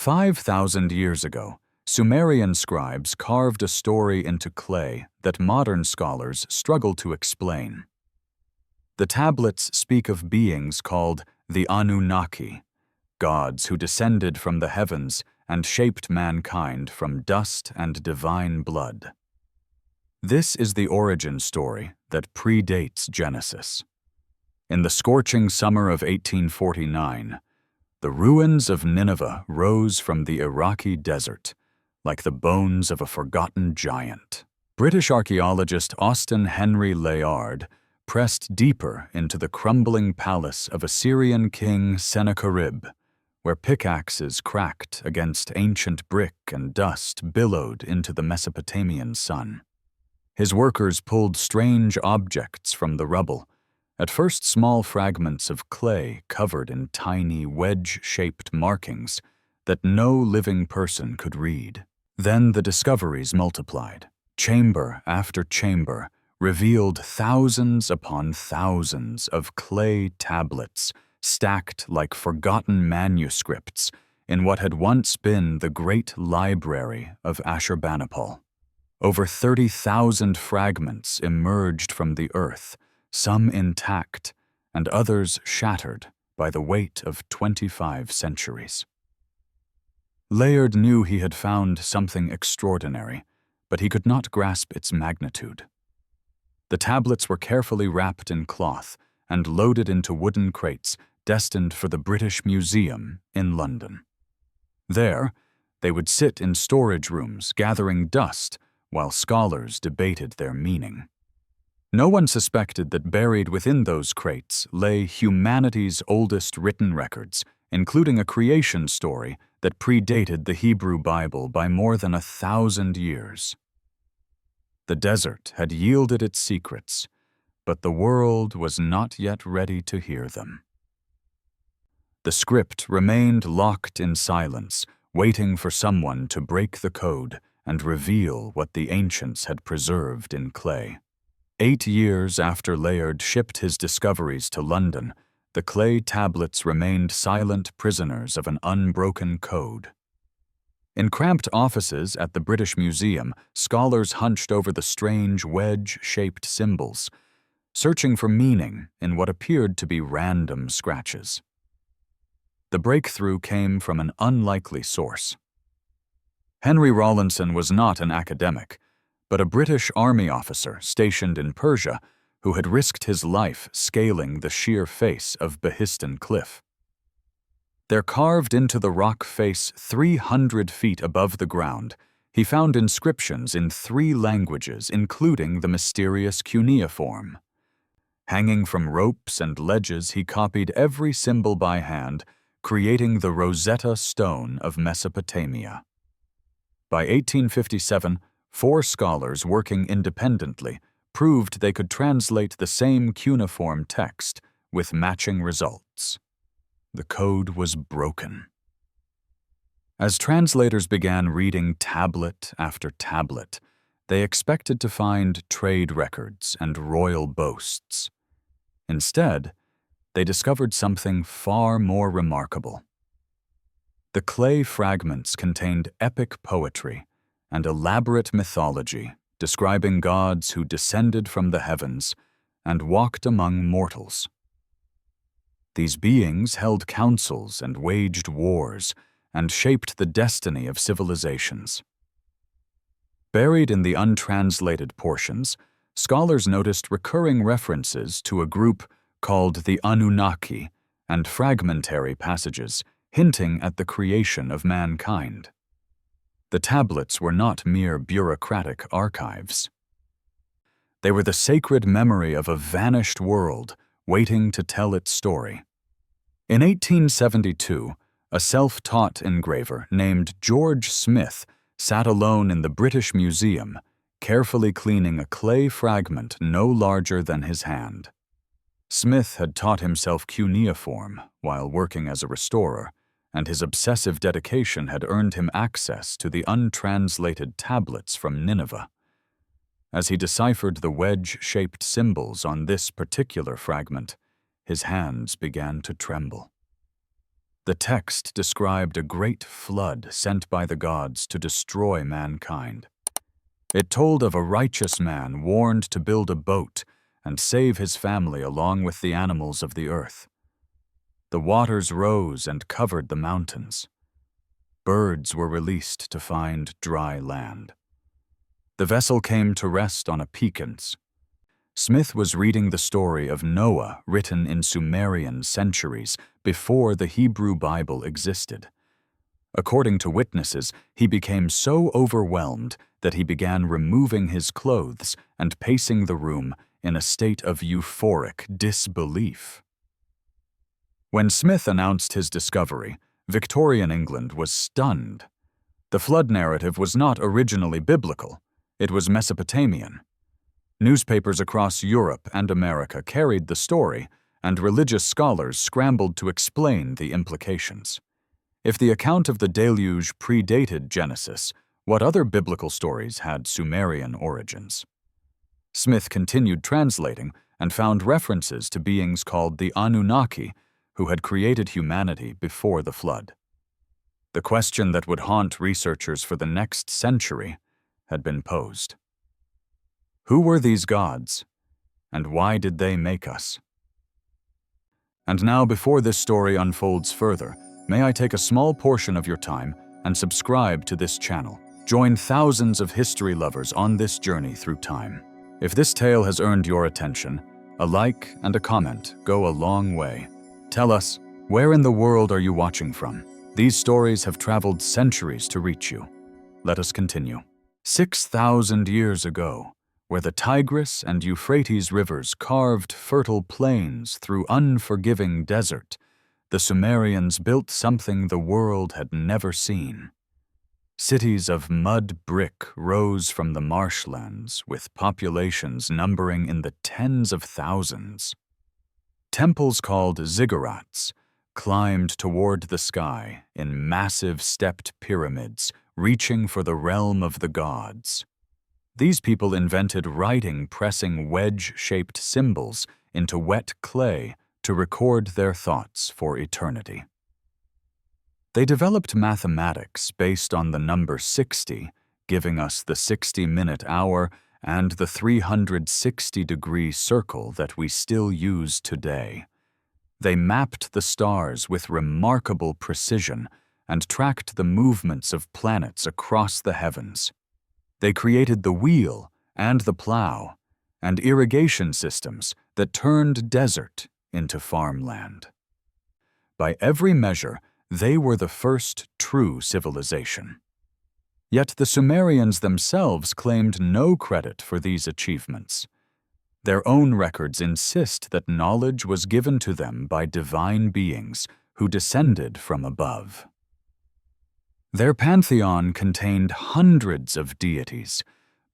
5,000 years ago, Sumerian scribes carved a story into clay that modern scholars struggle to explain. The tablets speak of beings called the Anunnaki, gods who descended from the heavens and shaped mankind from dust and divine blood. This is the origin story that predates Genesis. In the scorching summer of 1849, the ruins of Nineveh rose from the Iraqi desert, like the bones of a forgotten giant. British archaeologist Austen Henry Layard pressed deeper into the crumbling palace of Assyrian king Sennacherib, where pickaxes cracked against ancient brick and dust billowed into the Mesopotamian sun. His workers pulled strange objects from the rubble, at first small fragments of clay covered in tiny wedge-shaped markings that no living person could read. Then the discoveries multiplied. Chamber after chamber revealed thousands upon thousands of clay tablets stacked like forgotten manuscripts in what had once been the great library of Ashurbanipal. Over 30,000 fragments emerged from the earth, some intact and others shattered by the weight of 25 centuries. Layard knew he had found something extraordinary, but he could not grasp its magnitude. The tablets were carefully wrapped in cloth and loaded into wooden crates destined for the British Museum in London. There, they would sit in storage rooms gathering dust while scholars debated their meaning. No one suspected that buried within those crates lay humanity's oldest written records, including a creation story that predated the Hebrew Bible by more than 1,000 years. The desert had yielded its secrets, but the world was not yet ready to hear them. The script remained locked in silence, waiting for someone to break the code and reveal what the ancients had preserved in clay. 8 years after Layard shipped his discoveries to London, the clay tablets remained silent prisoners of an unbroken code. In cramped offices at the British Museum, scholars hunched over the strange wedge-shaped symbols, searching for meaning in what appeared to be random scratches. The breakthrough came from an unlikely source. Henry Rawlinson was not an academic, but a British army officer stationed in Persia who had risked his life scaling the sheer face of Behistan Cliff. There, carved into the rock face 300 feet above the ground, he found inscriptions in 3 languages, including the mysterious cuneiform. Hanging from ropes and ledges, he copied every symbol by hand, creating the Rosetta Stone of Mesopotamia. By 1857, 4 scholars working independently proved they could translate the same cuneiform text with matching results. The code was broken. As translators began reading tablet after tablet, they expected to find trade records and royal boasts. Instead, they discovered something far more remarkable. The clay fragments contained epic poetry and elaborate mythology describing gods who descended from the heavens and walked among mortals. These beings held councils and waged wars and shaped the destiny of civilizations. Buried in the untranslated portions, scholars noticed recurring references to a group called the Anunnaki and fragmentary passages hinting at the creation of mankind. The tablets were not mere bureaucratic archives. They were the sacred memory of a vanished world waiting to tell its story. In 1872, a self-taught engraver named George Smith sat alone in the British Museum, carefully cleaning a clay fragment no larger than his hand. Smith had taught himself cuneiform while working as a restorer, and his obsessive dedication had earned him access to the untranslated tablets from Nineveh. As he deciphered the wedge-shaped symbols on this particular fragment, his hands began to tremble. The text described a great flood sent by the gods to destroy mankind. It told of a righteous man warned to build a boat and save his family along with the animals of the earth. The waters rose and covered the mountains. Birds were released to find dry land. The vessel came to rest on a Pekins. Smith was reading the story of Noah written in Sumerian centuries before the Hebrew Bible existed. According to witnesses, he became so overwhelmed that he began removing his clothes and pacing the room in a state of euphoric disbelief. When Smith announced his discovery, Victorian England was stunned. The flood narrative was not originally biblical, it was Mesopotamian. Newspapers across Europe and America carried the story, and religious scholars scrambled to explain the implications. If the account of the deluge predated Genesis, what other biblical stories had Sumerian origins? Smith continued translating and found references to beings called the Anunnaki, who had created humanity before the flood. The question that would haunt researchers for the next century had been posed. Who were these gods, and why did they make us? And now, before this story unfolds further, may I take a small portion of your time and subscribe to this channel. Join thousands of history lovers on this journey through time. If this tale has earned your attention, a like and a comment go a long way. Tell us, where in the world are you watching from? These stories have traveled centuries to reach you. Let us continue. 6,000 years ago, where the Tigris and Euphrates rivers carved fertile plains through unforgiving desert, the Sumerians built something the world had never seen. Cities of mud brick rose from the marshlands, with populations numbering in the tens of thousands. Temples called ziggurats climbed toward the sky in massive stepped pyramids, reaching for the realm of the gods. These people invented writing pressing wedge-shaped symbols into wet clay to record their thoughts for eternity. They developed mathematics based on the number 60, giving us the 60-minute hour and the 360-degree circle that we still use today. They mapped the stars with remarkable precision and tracked the movements of planets across the heavens. They created the wheel and the plow and irrigation systems that turned desert into farmland. By every measure, they were the first true civilization. Yet the Sumerians themselves claimed no credit for these achievements. Their own records insist that knowledge was given to them by divine beings who descended from above. Their pantheon contained hundreds of deities,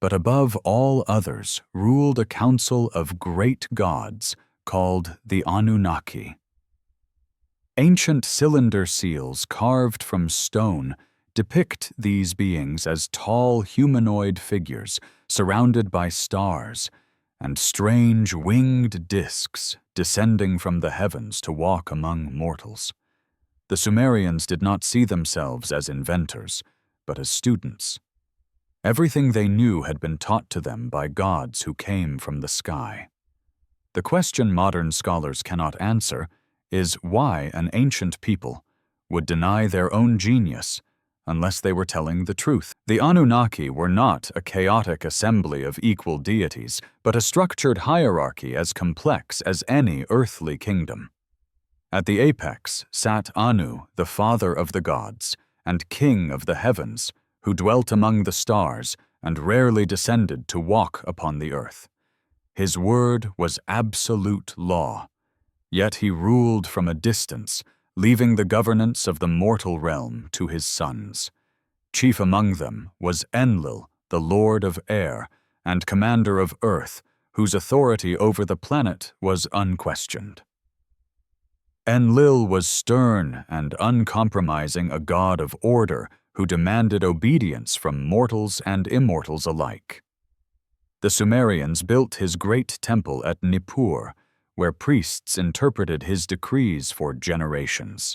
but above all others ruled a council of great gods called the Anunnaki. Ancient cylinder seals carved from stone depict these beings as tall humanoid figures surrounded by stars and strange winged discs descending from the heavens to walk among mortals. The Sumerians did not see themselves as inventors, but as students. Everything they knew had been taught to them by gods who came from the sky. The question modern scholars cannot answer is why an ancient people would deny their own genius unless they were telling the truth. The Anunnaki were not a chaotic assembly of equal deities, but a structured hierarchy as complex as any earthly kingdom. At the apex sat Anu, the father of the gods, and king of the heavens, who dwelt among the stars and rarely descended to walk upon the earth. His word was absolute law, yet he ruled from a distance, leaving the governance of the mortal realm to his sons. Chief among them was Enlil, the lord of air and commander of earth, whose authority over the planet was unquestioned. Enlil was stern and uncompromising, a god of order who demanded obedience from mortals and immortals alike. The Sumerians built his great temple at Nippur, where priests interpreted his decrees for generations.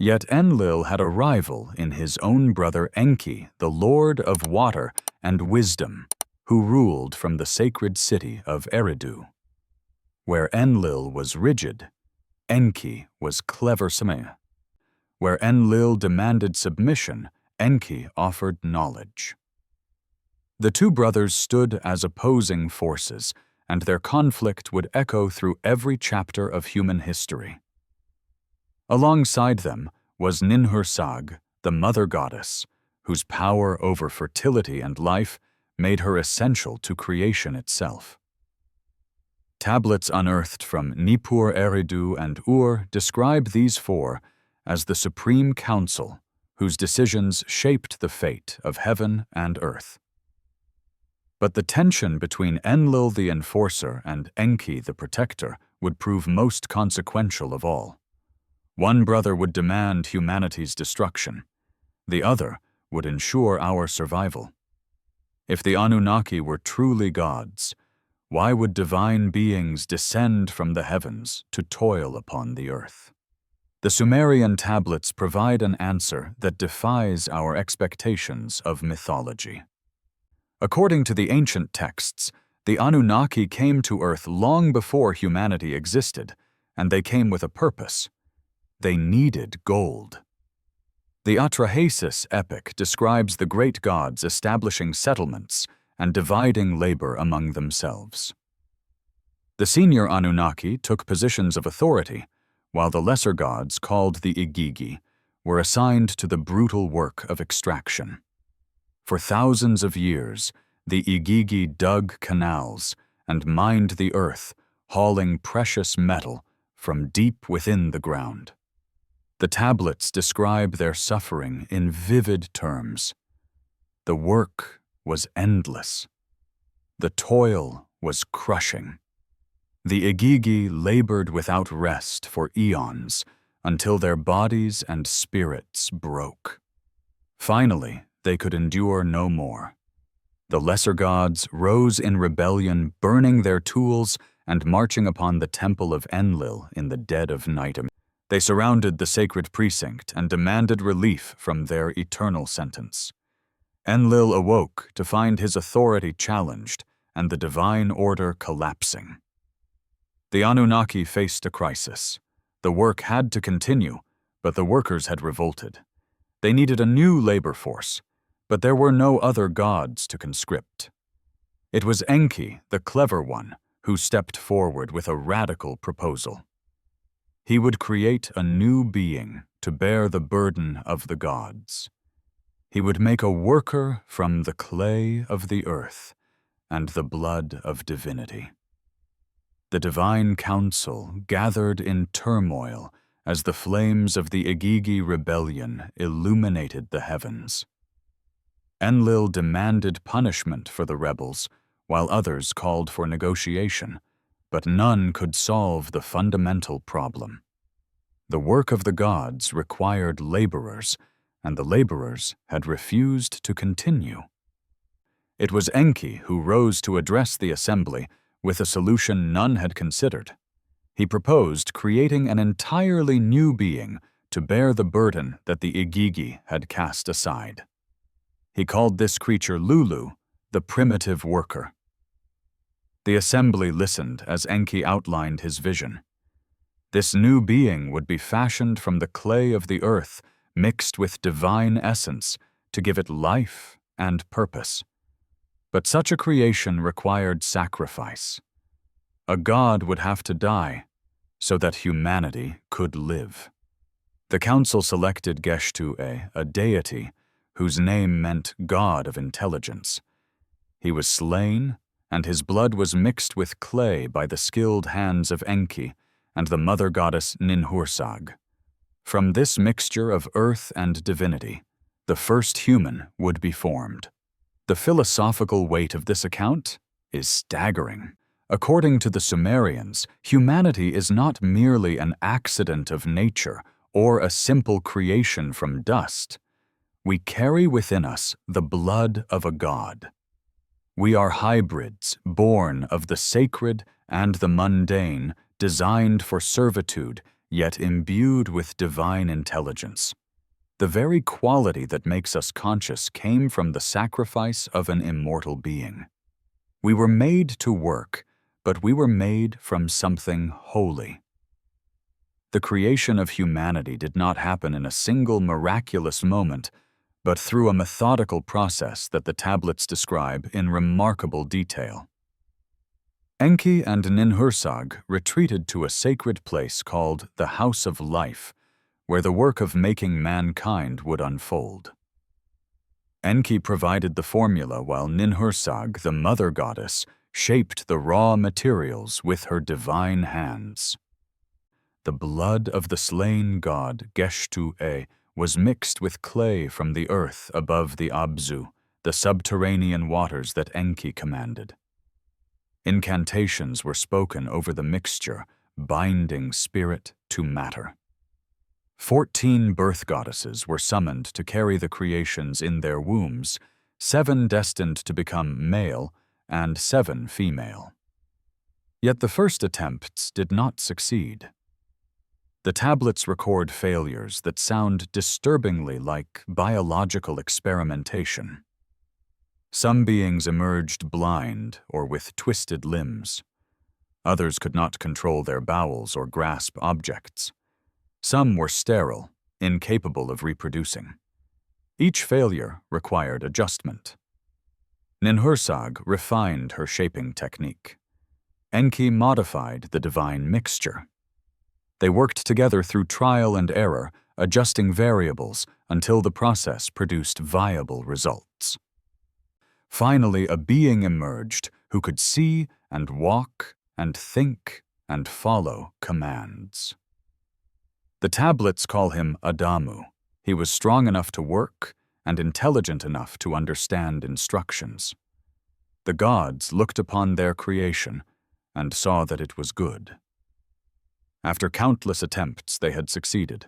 Yet Enlil had a rival in his own brother Enki, the Lord of Water and Wisdom, who ruled from the sacred city of Eridu. Where Enlil was rigid, Enki was cleversome. Where Enlil demanded submission, Enki offered knowledge. The two brothers stood as opposing forces, and their conflict would echo through every chapter of human history. Alongside them was Ninhursag, the mother goddess, whose power over fertility and life made her essential to creation itself. Tablets unearthed from Nippur, Eridu, and Ur describe these four as the Supreme Council, whose decisions shaped the fate of heaven and earth. But the tension between Enlil the Enforcer and Enki the Protector would prove most consequential of all. One brother would demand humanity's destruction. The other would ensure our survival. If the Anunnaki were truly gods, why would divine beings descend from the heavens to toil upon the earth? The Sumerian tablets provide an answer that defies our expectations of mythology. According to the ancient texts, the Anunnaki came to Earth long before humanity existed, and they came with a purpose. They needed gold. The Atrahasis epic describes the great gods establishing settlements and dividing labor among themselves. The senior Anunnaki took positions of authority, while the lesser gods, called the Igigi, were assigned to the brutal work of extraction. For thousands of years, the Igigi dug canals and mined the earth, hauling precious metal from deep within the ground. The tablets describe their suffering in vivid terms. The work was endless. The toil was crushing. The Igigi labored without rest for eons until their bodies and spirits broke. Finally, they could endure no more. The lesser gods rose in rebellion, burning their tools and marching upon the temple of Enlil in the dead of night. They surrounded the sacred precinct and demanded relief from their eternal sentence. Enlil awoke to find his authority challenged and the divine order collapsing. The Anunnaki faced a crisis. The work had to continue, but the workers had revolted. They needed a new labor force, but there were no other gods to conscript. It was Enki, the clever one, who stepped forward with a radical proposal. He would create a new being to bear the burden of the gods. He would make a worker from the clay of the earth and the blood of divinity. The divine council gathered in turmoil as the flames of the Igigi rebellion illuminated the heavens. Enlil demanded punishment for the rebels, while others called for negotiation, but none could solve the fundamental problem. The work of the gods required laborers, and the laborers had refused to continue. It was Enki who rose to address the assembly with a solution none had considered. He proposed creating an entirely new being to bear the burden that the Igigi had cast aside. He called this creature Lulu, the primitive worker. The assembly listened as Enki outlined his vision. This new being would be fashioned from the clay of the earth, mixed with divine essence, to give it life and purpose. But such a creation required sacrifice. A god would have to die so that humanity could live. The council selected Geshtu-e, a deity whose name meant God of intelligence. He was slain, and his blood was mixed with clay by the skilled hands of Enki and the mother goddess Ninhursag. From this mixture of earth and divinity, the first human would be formed. The philosophical weight of this account is staggering. According to the Sumerians, humanity is not merely an accident of nature or a simple creation from dust. We carry within us the blood of a god. We are hybrids born of the sacred and the mundane, designed for servitude, yet imbued with divine intelligence. The very quality that makes us conscious came from the sacrifice of an immortal being. We were made to work, but we were made from something holy. The creation of humanity did not happen in a single miraculous moment, but through a methodical process that the tablets describe in remarkable detail. Enki and Ninhursag retreated to a sacred place called the House of Life, where the work of making mankind would unfold. Enki provided the formula while Ninhursag, the mother goddess, shaped the raw materials with her divine hands. The blood of the slain god Geshtu-e was mixed with clay from the earth above the Abzu, the subterranean waters that Enki commanded. Incantations were spoken over the mixture, binding spirit to matter. 14 birth goddesses were summoned to carry the creations in their wombs, 7 destined to become male and 7 female. Yet the first attempts did not succeed. The tablets record failures that sound disturbingly like biological experimentation. Some beings emerged blind or with twisted limbs. Others could not control their bowels or grasp objects. Some were sterile, incapable of reproducing. Each failure required adjustment. Ninhursag refined her shaping technique. Enki modified the divine mixture. They worked together through trial and error, adjusting variables until the process produced viable results. Finally, a being emerged who could see and walk and think and follow commands. The tablets call him Adamu. He was strong enough to work and intelligent enough to understand instructions. The gods looked upon their creation and saw that it was good. After countless attempts, they had succeeded.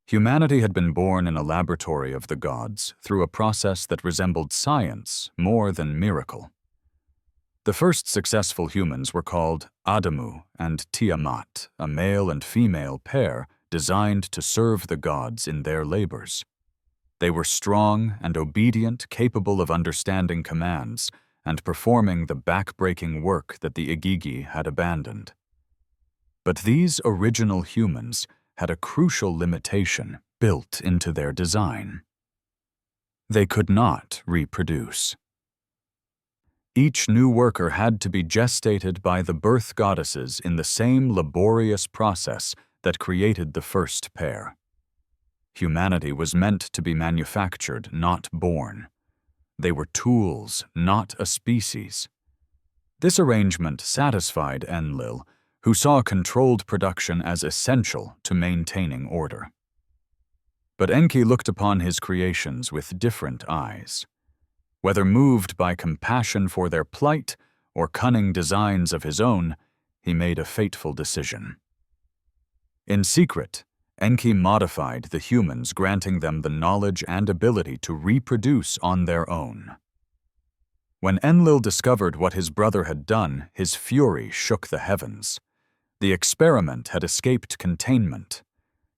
Humanity had been born in a laboratory of the gods through a process that resembled science more than miracle. The first successful humans were called Adamu and Tiamat, a male and female pair designed to serve the gods in their labors. They were strong and obedient, capable of understanding commands and performing the back-breaking work that the Igigi had abandoned. But these original humans had a crucial limitation built into their design. They could not reproduce. Each new worker had to be gestated by the birth goddesses in the same laborious process that created the first pair. Humanity was meant to be manufactured, not born. They were tools, not a species. This arrangement satisfied Enlil, who saw controlled production as essential to maintaining order. But Enki looked upon his creations with different eyes. Whether moved by compassion for their plight or cunning designs of his own, he made a fateful decision. In secret, Enki modified the humans, granting them the knowledge and ability to reproduce on their own. When Enlil discovered what his brother had done, his fury shook the heavens. The experiment had escaped containment.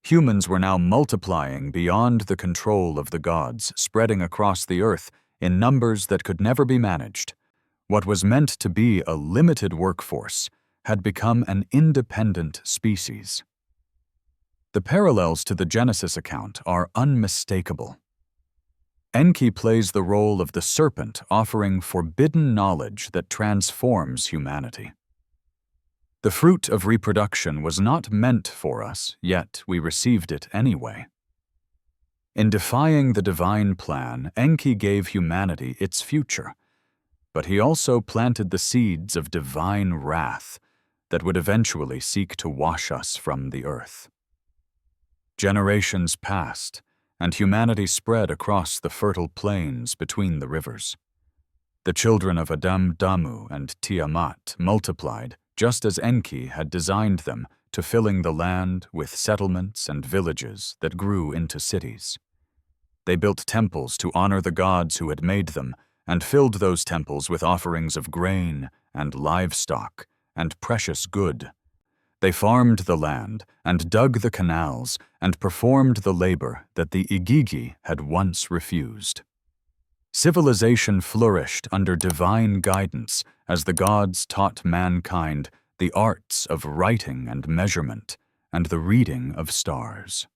Humans were now multiplying beyond the control of the gods, spreading across the earth in numbers that could never be managed. What was meant to be a limited workforce had become an independent species. The parallels to the Genesis account are unmistakable. Enki plays the role of the serpent, offering forbidden knowledge that transforms humanity. The fruit of reproduction was not meant for us, yet we received it anyway. In defying the divine plan, Enki gave humanity its future, but he also planted the seeds of divine wrath that would eventually seek to wash us from the earth. Generations passed, and humanity spread across the fertile plains between the rivers. The children of Adam, Damu, and Tiamat multiplied just as Enki had designed them, to filling the land with settlements and villages that grew into cities. They built temples to honor the gods who had made them, and filled those temples with offerings of grain and livestock and precious good. They farmed the land and dug the canals and performed the labor that the Igigi had once refused. Civilization flourished under divine guidance as the gods taught mankind the arts of writing and measurement and the reading of stars.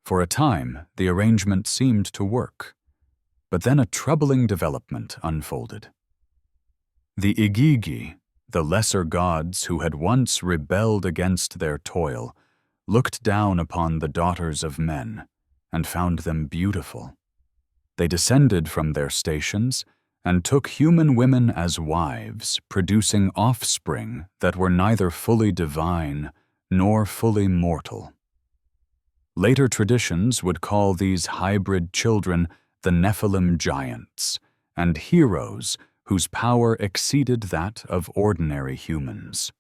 For a time, the arrangement seemed to work, but then a troubling development unfolded. The Igigi, the lesser gods who had once rebelled against their toil, looked down upon the daughters of men and found them beautiful. They descended from their stations and took human women as wives, producing offspring that were neither fully divine nor fully mortal. Later traditions would call these hybrid children the Nephilim giants and heroes whose power exceeded that of ordinary humans.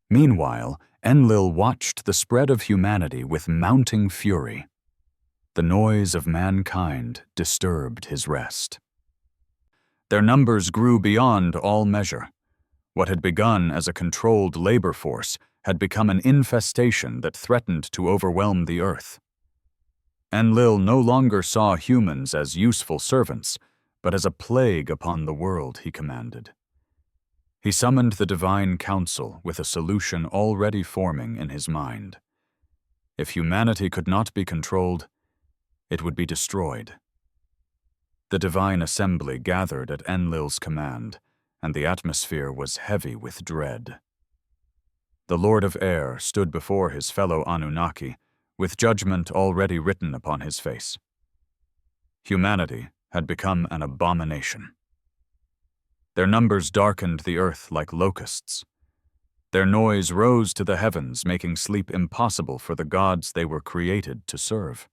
Meanwhile, Enlil watched the spread of humanity with mounting fury. The noise of mankind disturbed his rest. Their numbers grew beyond all measure. What had begun as a controlled labor force had become an infestation that threatened to overwhelm the earth. Enlil no longer saw humans as useful servants, but as a plague upon the world, he commanded. He summoned the divine council with a solution already forming in his mind. If humanity could not be controlled, it would be destroyed. The divine assembly gathered at Enlil's command, and the atmosphere was heavy with dread. The Lord of Air stood before his fellow Anunnaki, with judgment already written upon his face. Humanity had become an abomination. Their numbers darkened the earth like locusts. Their noise rose to the heavens, making sleep impossible for the gods they were created to serve.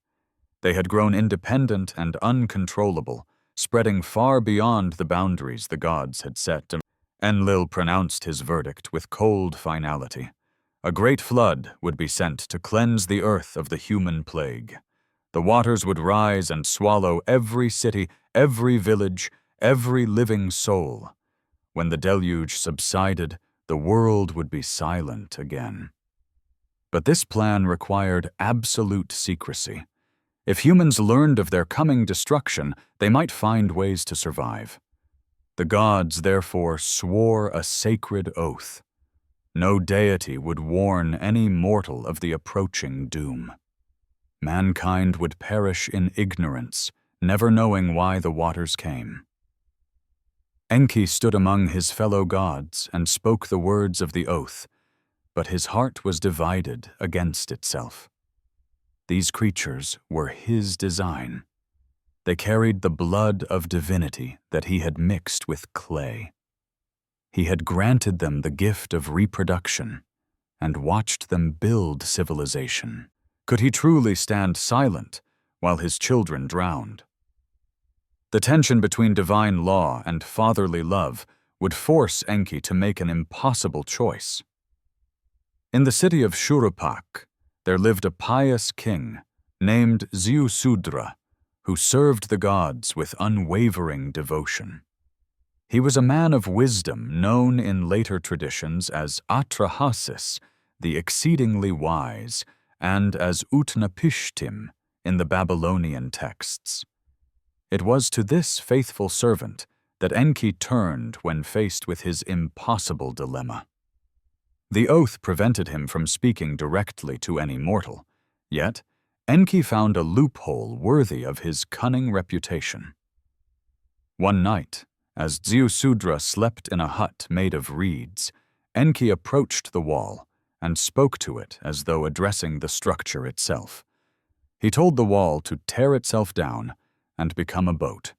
They had grown independent and uncontrollable, spreading far beyond the boundaries the gods had set. Enlil pronounced his verdict with cold finality. A great flood would be sent to cleanse the earth of the human plague. The waters would rise and swallow every city, every village, every living soul. When the deluge subsided, the world would be silent again. But this plan required absolute secrecy. If humans learned of their coming destruction, they might find ways to survive. The gods, therefore, swore a sacred oath. No deity would warn any mortal of the approaching doom. Mankind would perish in ignorance, never knowing why the waters came. Enki stood among his fellow gods and spoke the words of the oath, but his heart was divided against itself. These creatures were his design. They carried the blood of divinity that he had mixed with clay. He had granted them the gift of reproduction and watched them build civilization. Could he truly stand silent while his children drowned? The tension between divine law and fatherly love would force Enki to make an impossible choice. In the city of Shurupak, there lived a pious king named Ziusudra, who served the gods with unwavering devotion. He was a man of wisdom known in later traditions as Atrahasis, the exceedingly wise, and as Utnapishtim in the Babylonian texts. It was to this faithful servant that Enki turned when faced with his impossible dilemma. The oath prevented him from speaking directly to any mortal, yet Enki found a loophole worthy of his cunning reputation. One night, as Ziusudra slept in a hut made of reeds, Enki approached the wall and spoke to it as though addressing the structure itself. He told the wall to tear itself down and become a boat.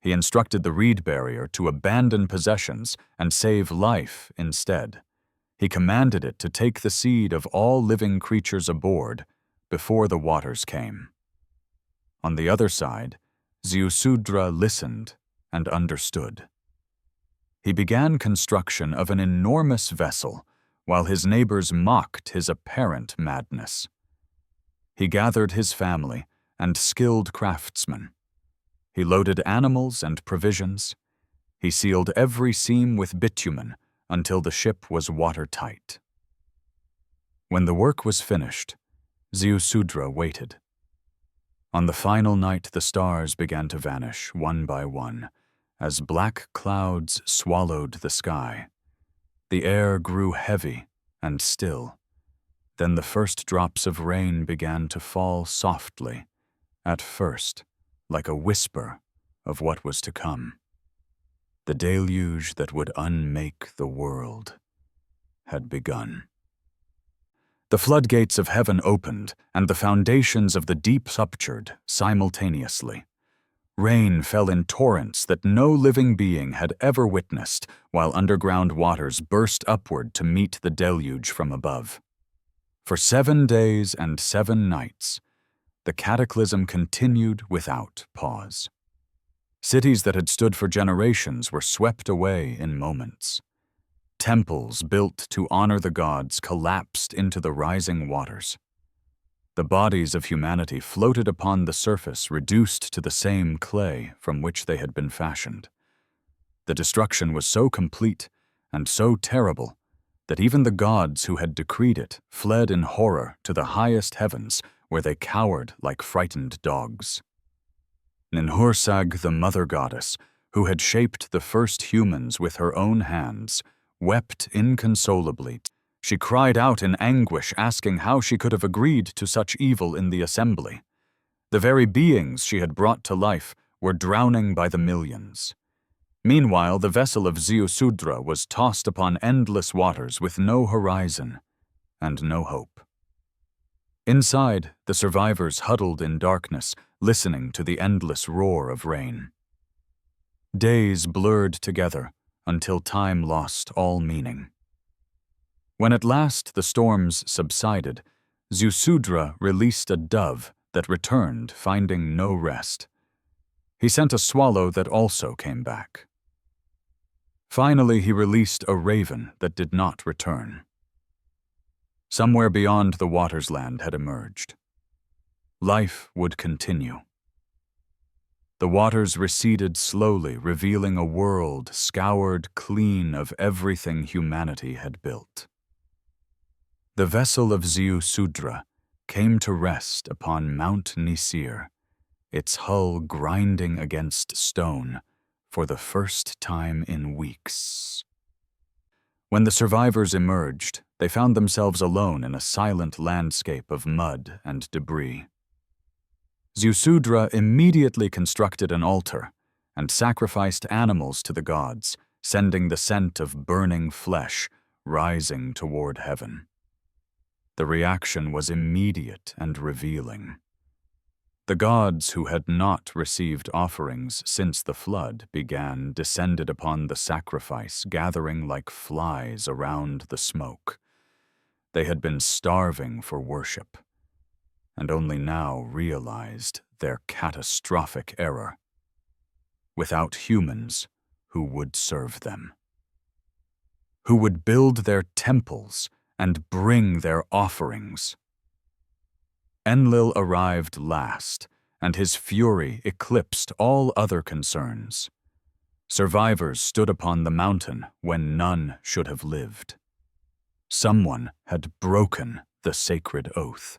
He instructed the reed barrier to abandon possessions and save life instead. He commanded it to take the seed of all living creatures aboard before the waters came. On the other side, Ziusudra listened and understood. He began construction of an enormous vessel, while his neighbors mocked his apparent madness. He gathered his family and skilled craftsmen. He loaded animals and provisions. He sealed every seam with bitumen until the ship was watertight. When the work was finished, Ziusudra waited. On the final night, the stars began to vanish one by one, as black clouds swallowed the sky. The air grew heavy and still. Then the first drops of rain began to fall softly, at first like a whisper of what was to come. The deluge that would unmake the world had begun. The floodgates of heaven opened, and the foundations of the deep ruptured simultaneously. Rain fell in torrents that no living being had ever witnessed, while underground waters burst upward to meet the deluge from above. For 7 days and 7 nights, the cataclysm continued without pause. Cities that had stood for generations were swept away in moments. Temples built to honor the gods collapsed into the rising waters. The bodies of humanity floated upon the surface, reduced to the same clay from which they had been fashioned. The destruction was so complete and so terrible that even the gods who had decreed it fled in horror to the highest heavens, where they cowered like frightened dogs. Ninhursag, the mother goddess, who had shaped the first humans with her own hands, wept inconsolably. She cried out in anguish, asking how she could have agreed to such evil in the assembly. The very beings she had brought to life were drowning by the millions. Meanwhile, the vessel of Ziusudra was tossed upon endless waters with no horizon and no hope. Inside, the survivors huddled in darkness, listening to the endless roar of rain. Days blurred together until time lost all meaning. When at last the storms subsided, Ziusudra released a dove that returned, finding no rest. He sent a swallow that also came back. Finally, he released a raven that did not return. Somewhere beyond the watersland had emerged. Life would continue. The waters receded slowly, revealing a world scoured clean of everything humanity had built. The vessel of Ziusudra came to rest upon Mount Nisir, its hull grinding against stone for the first time in weeks. When the survivors emerged, they found themselves alone in a silent landscape of mud and debris. Ziusudra immediately constructed an altar and sacrificed animals to the gods, sending the scent of burning flesh rising toward heaven. The reaction was immediate and revealing. The gods who had not received offerings since the flood began descended upon the sacrifice, gathering like flies around the smoke. They had been starving for worship, and only now realized their catastrophic error. Without humans who would serve them, who would build their temples and bring their offerings. Enlil arrived last, and his fury eclipsed all other concerns. Survivors stood upon the mountain when none should have lived. Someone had broken the sacred oath.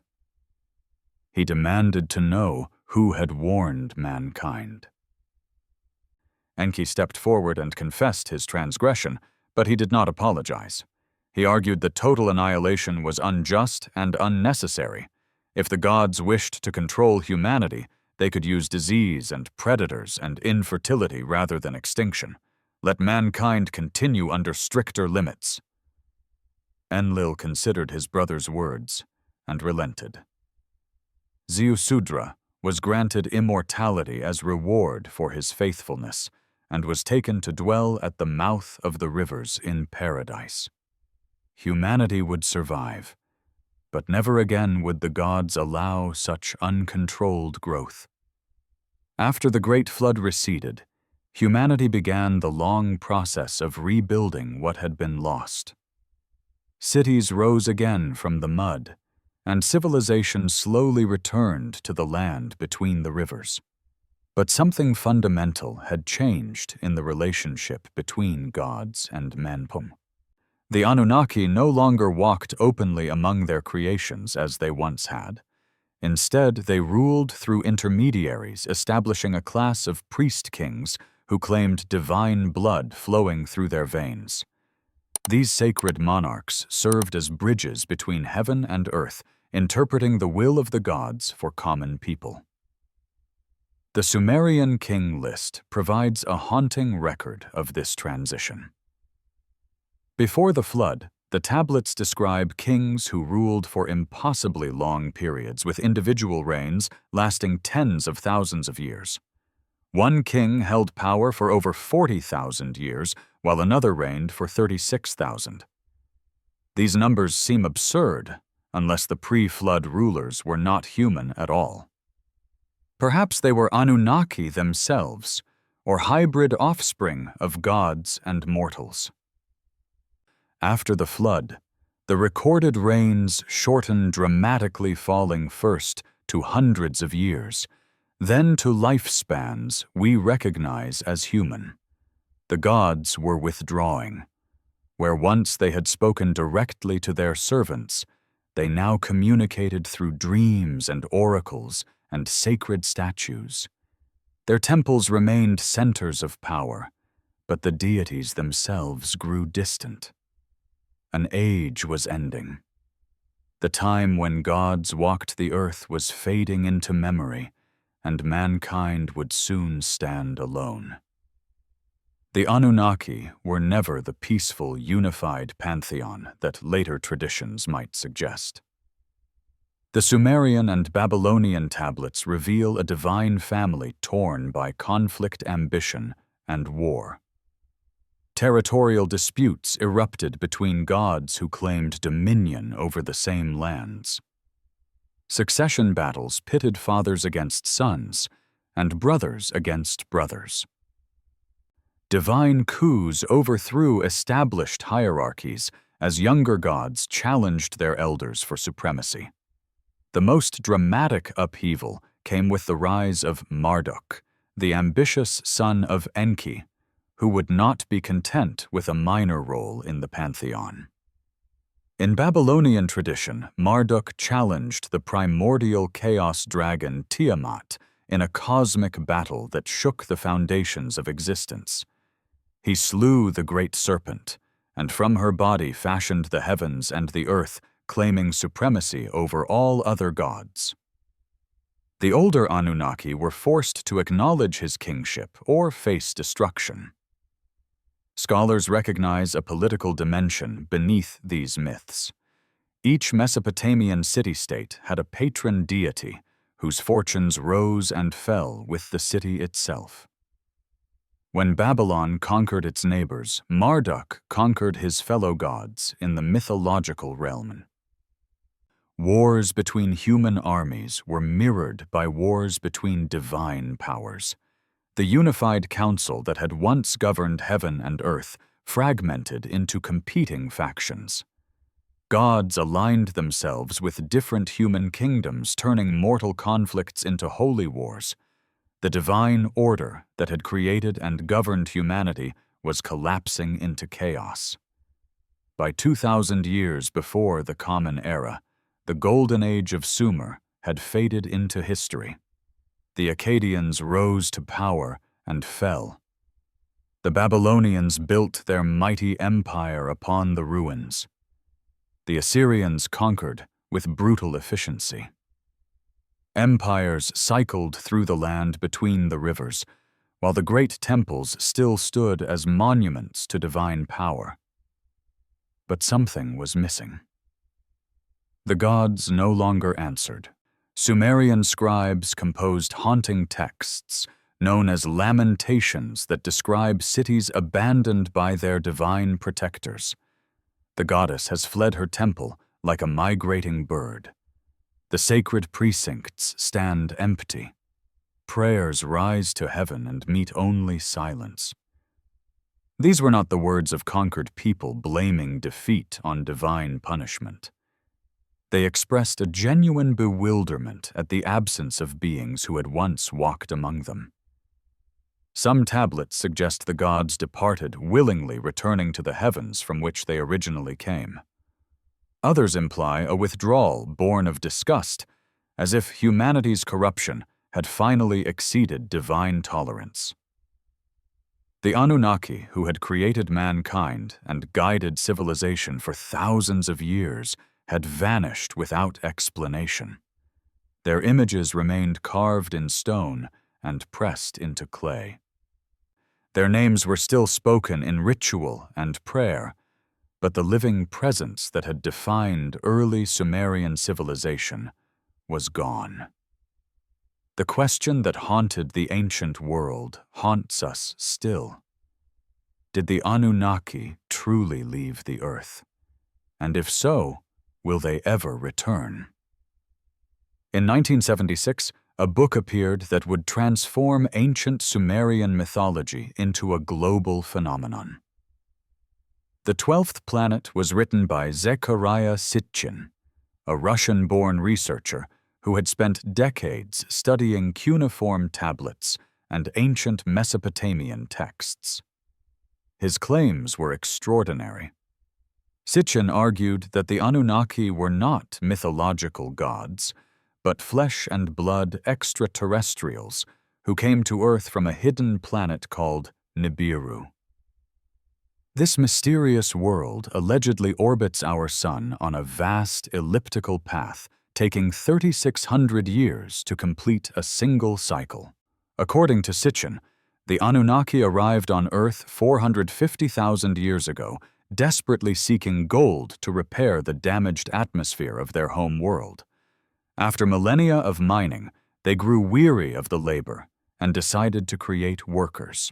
He demanded to know who had warned mankind. Enki stepped forward and confessed his transgression, but he did not apologize. He argued that total annihilation was unjust and unnecessary. If the gods wished to control humanity, they could use disease and predators and infertility rather than extinction. Let mankind continue under stricter limits. Enlil considered his brother's words and relented. Ziusudra was granted immortality as reward for his faithfulness and was taken to dwell at the mouth of the rivers in paradise. Humanity would survive, but never again would the gods allow such uncontrolled growth. After the great flood receded, humanity began the long process of rebuilding what had been lost. Cities rose again from the mud, and civilization slowly returned to the land between the rivers. But something fundamental had changed in the relationship between gods and men. The Anunnaki no longer walked openly among their creations as they once had. Instead, they ruled through intermediaries, establishing a class of priest-kings who claimed divine blood flowing through their veins. These sacred monarchs served as bridges between heaven and earth, interpreting the will of the gods for common people. The Sumerian king list provides a haunting record of this transition. Before the flood, the tablets describe kings who ruled for impossibly long periods, with individual reigns lasting tens of thousands of years. One king held power for over 40,000 years, while another reigned for 36,000. These numbers seem absurd unless the pre-flood rulers were not human at all. Perhaps they were Anunnaki themselves, or hybrid offspring of gods and mortals. After the flood, the recorded reigns shorten dramatically, falling first to hundreds of years, then to lifespans we recognize as human. The gods were withdrawing. Where once they had spoken directly to their servants, they now communicated through dreams and oracles and sacred statues. Their temples remained centers of power, but the deities themselves grew distant. An age was ending. The time when gods walked the earth was fading into memory, and mankind would soon stand alone. The Anunnaki were never the peaceful, unified pantheon that later traditions might suggest. The Sumerian and Babylonian tablets reveal a divine family torn by conflict, ambition, and war. Territorial disputes erupted between gods who claimed dominion over the same lands. Succession battles pitted fathers against sons and brothers against brothers. Divine coups overthrew established hierarchies as younger gods challenged their elders for supremacy. The most dramatic upheaval came with the rise of Marduk, the ambitious son of Enki, who would not be content with a minor role in the pantheon. In Babylonian tradition, Marduk challenged the primordial chaos dragon Tiamat in a cosmic battle that shook the foundations of existence. He slew the great serpent, and from her body fashioned the heavens and the earth, claiming supremacy over all other gods. The older Anunnaki were forced to acknowledge his kingship or face destruction. Scholars recognize a political dimension beneath these myths. Each Mesopotamian city-state had a patron deity whose fortunes rose and fell with the city itself. When Babylon conquered its neighbors, Marduk conquered his fellow gods in the mythological realm. Wars between human armies were mirrored by wars between divine powers. The unified council that had once governed heaven and earth fragmented into competing factions. Gods aligned themselves with different human kingdoms, turning mortal conflicts into holy wars. The divine order that had created and governed humanity was collapsing into chaos. By 2,000 years before the Common Era, the golden age of Sumer had faded into history. The Akkadians rose to power and fell. The Babylonians built their mighty empire upon the ruins. The Assyrians conquered with brutal efficiency. Empires cycled through the land between the rivers, while the great temples still stood as monuments to divine power. But something was missing. The gods no longer answered. Sumerian scribes composed haunting texts known as lamentations that describe cities abandoned by their divine protectors. The goddess has fled her temple like a migrating bird. The sacred precincts stand empty. Prayers rise to heaven and meet only silence. These were not the words of conquered people blaming defeat on divine punishment. They expressed a genuine bewilderment at the absence of beings who had once walked among them. Some tablets suggest the gods departed, willingly returning to the heavens from which they originally came. Others imply a withdrawal born of disgust, as if humanity's corruption had finally exceeded divine tolerance. The Anunnaki, who had created mankind and guided civilization for thousands of years, had vanished without explanation. Their images remained carved in stone and pressed into clay. Their names were still spoken in ritual and prayer, but the living presence that had defined early Sumerian civilization was gone. The question that haunted the ancient world haunts us still. Did the Anunnaki truly leave the earth? And if so, will they ever return? In 1976, a book appeared that would transform ancient Sumerian mythology into a global phenomenon. The 12th Planet was written by Zechariah Sitchin, a Russian-born researcher who had spent decades studying cuneiform tablets and ancient Mesopotamian texts. His claims were extraordinary. Sitchin argued that the Anunnaki were not mythological gods, but flesh and blood extraterrestrials who came to Earth from a hidden planet called Nibiru. This mysterious world allegedly orbits our sun on a vast elliptical path, taking 3,600 years to complete a single cycle. According to Sitchin, the Anunnaki arrived on Earth 450,000 years ago, desperately seeking gold to repair the damaged atmosphere of their home world. After millennia of mining, they grew weary of the labor and decided to create workers.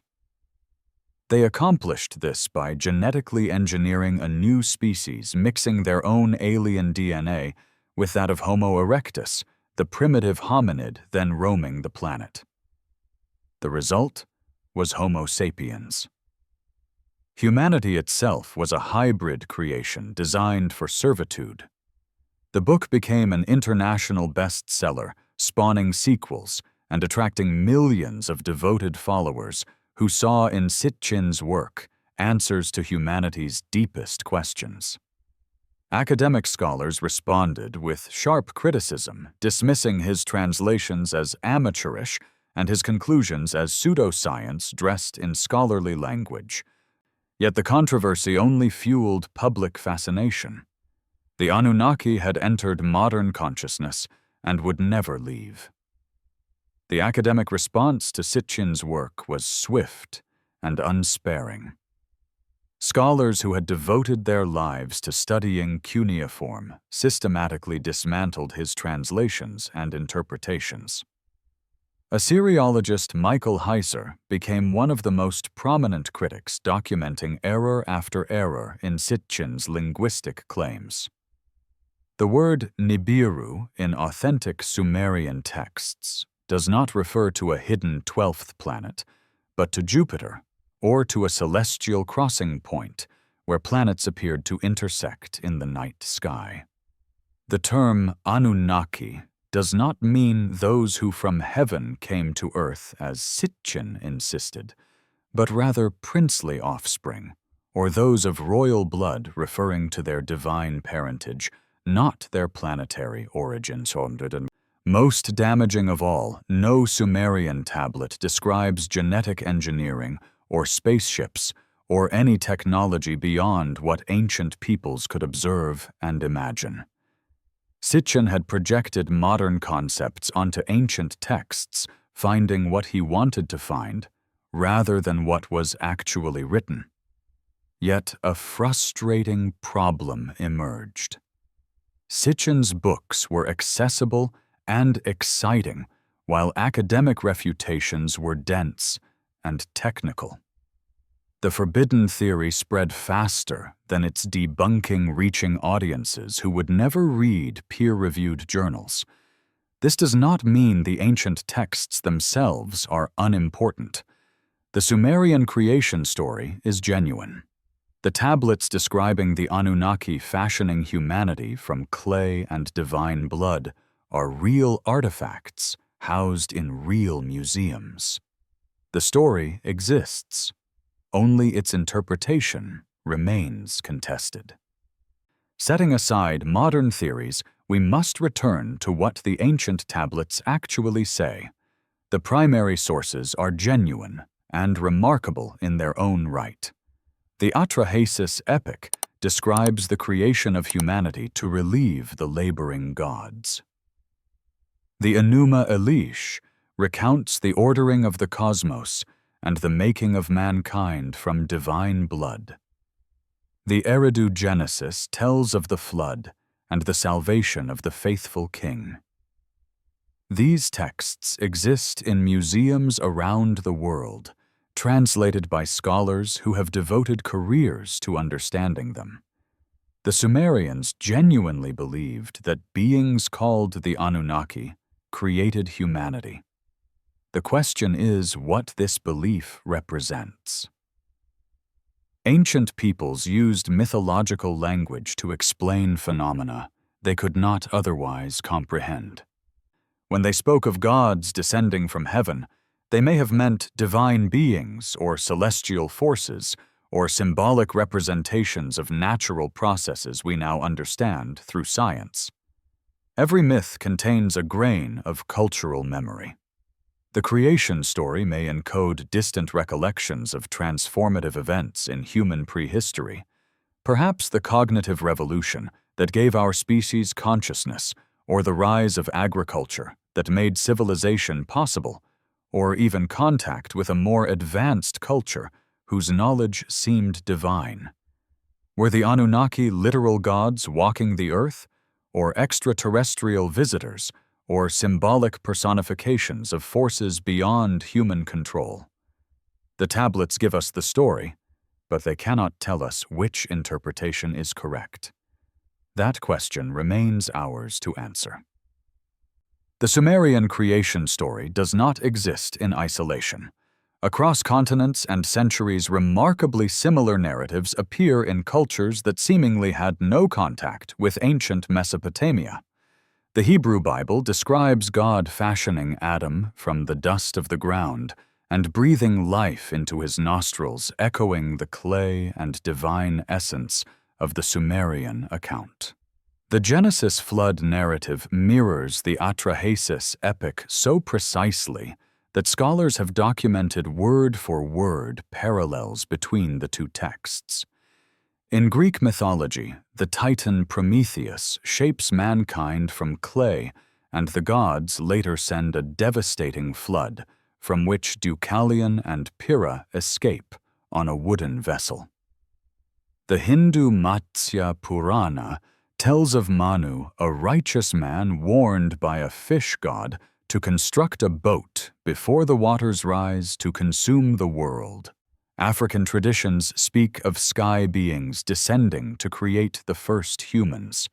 They accomplished this by genetically engineering a new species, mixing their own alien DNA with that of Homo erectus, the primitive hominid then roaming the planet. The result was Homo sapiens. Humanity itself was a hybrid creation designed for servitude. The book became an international bestseller, spawning sequels and attracting millions of devoted followers who saw in Sitchin's work answers to humanity's deepest questions. Academic scholars responded with sharp criticism, dismissing his translations as amateurish and his conclusions as pseudoscience dressed in scholarly language. Yet the controversy only fueled public fascination. The Anunnaki had entered modern consciousness and would never leave. The academic response to Sitchin's work was swift and unsparing. Scholars who had devoted their lives to studying cuneiform systematically dismantled his translations and interpretations. Assyriologist Michael Heiser became one of the most prominent critics documenting error after error in Sitchin's linguistic claims. The word Nibiru in authentic Sumerian texts does not refer to a hidden 12th planet, but to Jupiter, or to a celestial crossing point where planets appeared to intersect in the night sky. The term Anunnaki does not mean those who from heaven came to earth, as Sitchin insisted, but rather princely offspring, or those of royal blood referring to their divine parentage, not their planetary origins. Most damaging of all, no Sumerian tablet describes genetic engineering or spaceships or any technology beyond what ancient peoples could observe and imagine. Sitchin had projected modern concepts onto ancient texts, finding what he wanted to find, rather than what was actually written. Yet a frustrating problem emerged. Sitchin's books were accessible and exciting, while academic refutations were dense and technical. The forbidden theory spread faster than its debunking reaching audiences who would never read peer-reviewed journals. This does not mean the ancient texts themselves are unimportant. The Sumerian creation story is genuine. The tablets describing the Anunnaki fashioning humanity from clay and divine blood are real artifacts housed in real museums. The story exists. Only its interpretation remains contested. Setting aside modern theories, we must return to what the ancient tablets actually say. The primary sources are genuine and remarkable in their own right. The Atrahasis epic describes the creation of humanity to relieve the laboring gods. The Enuma Elish recounts the ordering of the cosmos and the making of mankind from divine blood. The Eridu Genesis tells of the flood and the salvation of the faithful king. These texts exist in museums around the world, translated by scholars who have devoted careers to understanding them. The Sumerians genuinely believed that beings called the Anunnaki created humanity. The question is what this belief represents. Ancient peoples used mythological language to explain phenomena they could not otherwise comprehend. When they spoke of gods descending from heaven, they may have meant divine beings or celestial forces or symbolic representations of natural processes we now understand through science. Every myth contains a grain of cultural memory. The creation story may encode distant recollections of transformative events in human prehistory, perhaps the cognitive revolution that gave our species consciousness, or the rise of agriculture that made civilization possible, or even contact with a more advanced culture whose knowledge seemed divine. Were the Anunnaki literal gods walking the earth, or extraterrestrial visitors, or symbolic personifications of forces beyond human control? The tablets give us the story, but they cannot tell us which interpretation is correct. That question remains ours to answer. The Sumerian creation story does not exist in isolation. Across continents and centuries, remarkably similar narratives appear in cultures that seemingly had no contact with ancient Mesopotamia. The Hebrew Bible describes God fashioning Adam from the dust of the ground and breathing life into his nostrils, echoing the clay and divine essence of the Sumerian account. The Genesis flood narrative mirrors the Atrahasis epic so precisely that scholars have documented word-for-word parallels between the two texts. In Greek mythology, the Titan Prometheus shapes mankind from clay, and the gods later send a devastating flood from which Deucalion and Pyrrha escape on a wooden vessel. The Hindu Matsya Purana tells of Manu, a righteous man warned by a fish god to construct a boat before the waters rise to consume the world. African traditions speak of sky beings descending to create the first humans.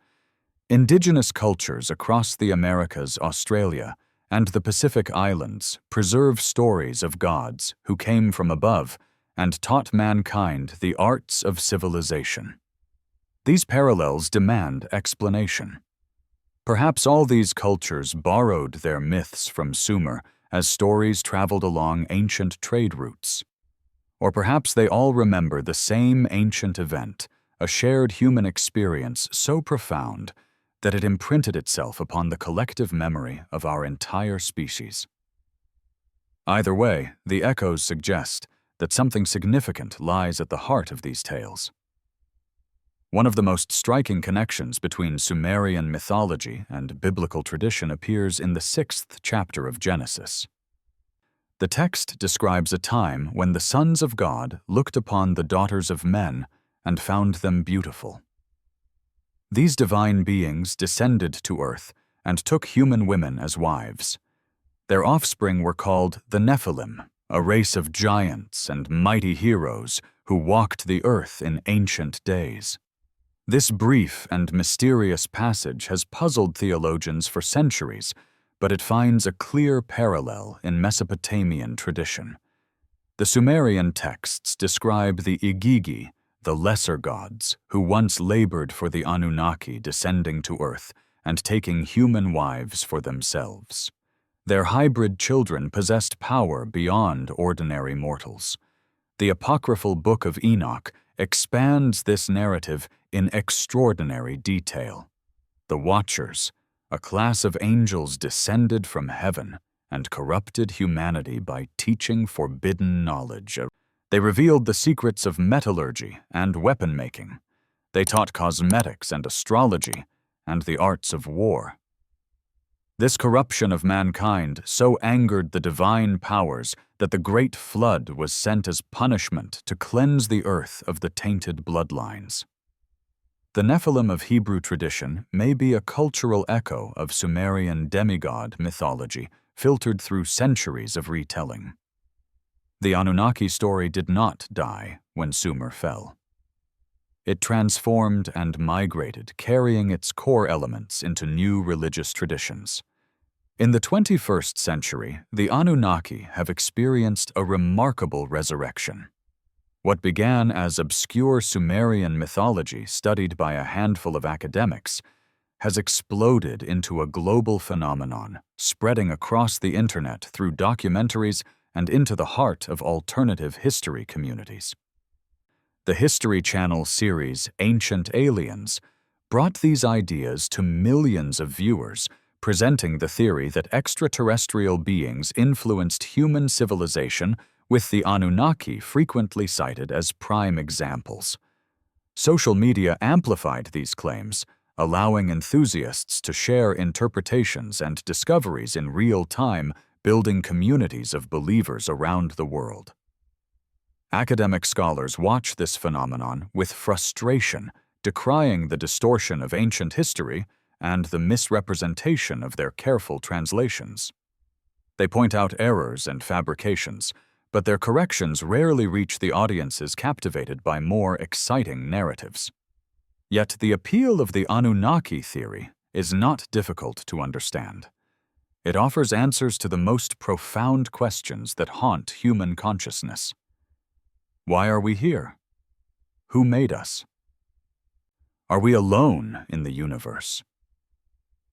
Indigenous cultures across the Americas, Australia, and the Pacific Islands preserve stories of gods who came from above and taught mankind the arts of civilization. These parallels demand explanation. Perhaps all these cultures borrowed their myths from Sumer as stories traveled along ancient trade routes. Or perhaps they all remember the same ancient event, a shared human experience so profound that it imprinted itself upon the collective memory of our entire species. Either way, the echoes suggest that something significant lies at the heart of these tales. One of the most striking connections between Sumerian mythology and biblical tradition appears in the 6th chapter of Genesis. The text describes a time when the sons of God looked upon the daughters of men and found them beautiful. These divine beings descended to earth and took human women as wives. Their offspring were called the Nephilim, a race of giants and mighty heroes who walked the earth in ancient days. This brief and mysterious passage has puzzled theologians for centuries, but it finds a clear parallel in Mesopotamian tradition. The Sumerian texts describe the Igigi, the lesser gods, who once labored for the Anunnaki descending to earth and taking human wives for themselves. Their hybrid children possessed power beyond ordinary mortals. The apocryphal Book of Enoch expands this narrative in extraordinary detail. The Watchers, a class of angels descended from heaven and corrupted humanity by teaching forbidden knowledge. They revealed the secrets of metallurgy and weapon-making. They taught cosmetics and astrology and the arts of war. This corruption of mankind so angered the divine powers that the great flood was sent as punishment to cleanse the earth of the tainted bloodlines. The Nephilim of Hebrew tradition may be a cultural echo of Sumerian demigod mythology filtered through centuries of retelling. The Anunnaki story did not die when Sumer fell. It transformed and migrated, carrying its core elements into new religious traditions. In the 21st century, the Anunnaki have experienced a remarkable resurrection. What began as obscure Sumerian mythology studied by a handful of academics has exploded into a global phenomenon, spreading across the internet through documentaries and into the heart of alternative history communities. The History Channel series Ancient Aliens brought these ideas to millions of viewers, presenting the theory that extraterrestrial beings influenced human civilization, with the Anunnaki frequently cited as prime examples. Social media amplified these claims, allowing enthusiasts to share interpretations and discoveries in real time, building communities of believers around the world. Academic scholars watch this phenomenon with frustration, decrying the distortion of ancient history and the misrepresentation of their careful translations. They point out errors and fabrications, but their corrections rarely reach the audiences captivated by more exciting narratives. Yet the appeal of the Anunnaki theory is not difficult to understand. It offers answers to the most profound questions that haunt human consciousness. Why are we here? Who made us? Are we alone in the universe?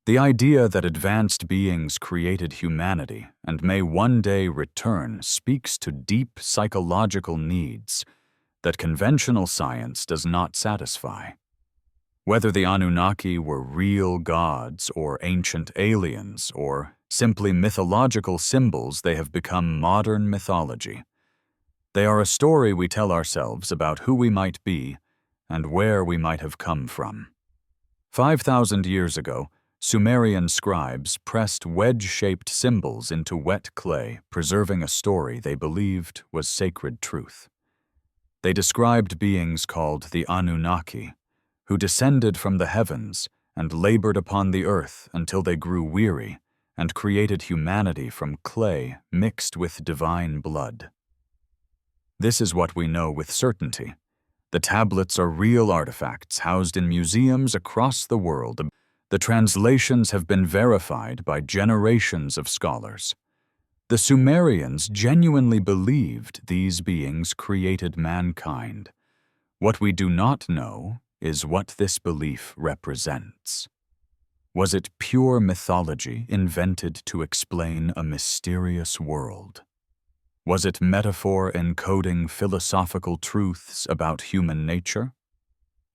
The idea that advanced beings created humanity and may one day return speaks to deep psychological needs that conventional science does not satisfy. Whether the Anunnaki were real gods or ancient aliens or simply mythological symbols, they have become modern mythology. They are a story we tell ourselves about who we might be and where we might have come from. 5,000 years ago, Sumerian scribes pressed wedge-shaped symbols into wet clay, preserving a story they believed was sacred truth. They described beings called the Anunnaki, who descended from the heavens and labored upon the earth until they grew weary and created humanity from clay mixed with divine blood. This is what we know with certainty. The tablets are real artifacts housed in museums across the world. The translations have been verified by generations of scholars. The Sumerians genuinely believed these beings created mankind. What we do not know is what this belief represents. Was it pure mythology invented to explain a mysterious world? Was it metaphor encoding philosophical truths about human nature?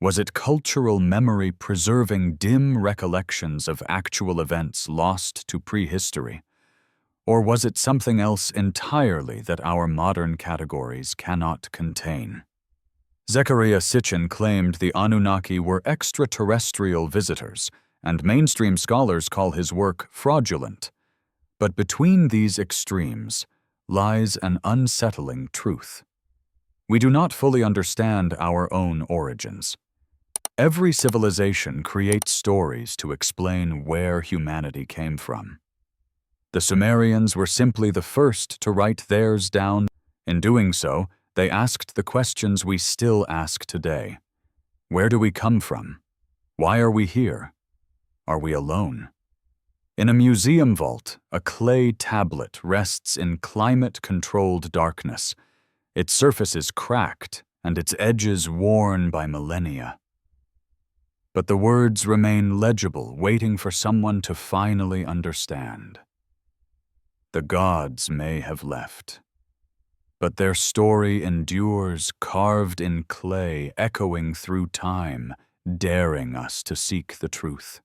Was it cultural memory preserving dim recollections of actual events lost to prehistory? Or was it something else entirely that our modern categories cannot contain? Zecharia Sitchin claimed the Anunnaki were extraterrestrial visitors, and mainstream scholars call his work fraudulent. But between these extremes lies an unsettling truth. We do not fully understand our own origins. Every civilization creates stories to explain where humanity came from. The Sumerians were simply the first to write theirs down. In doing so, they asked the questions we still ask today. Where do we come from? Why are we here? Are we alone? In a museum vault, a clay tablet rests in climate-controlled darkness. Its surface is cracked and its edges worn by millennia. But the words remain legible, waiting for someone to finally understand. The gods may have left, but their story endures, carved in clay, echoing through time, daring us to seek the truth.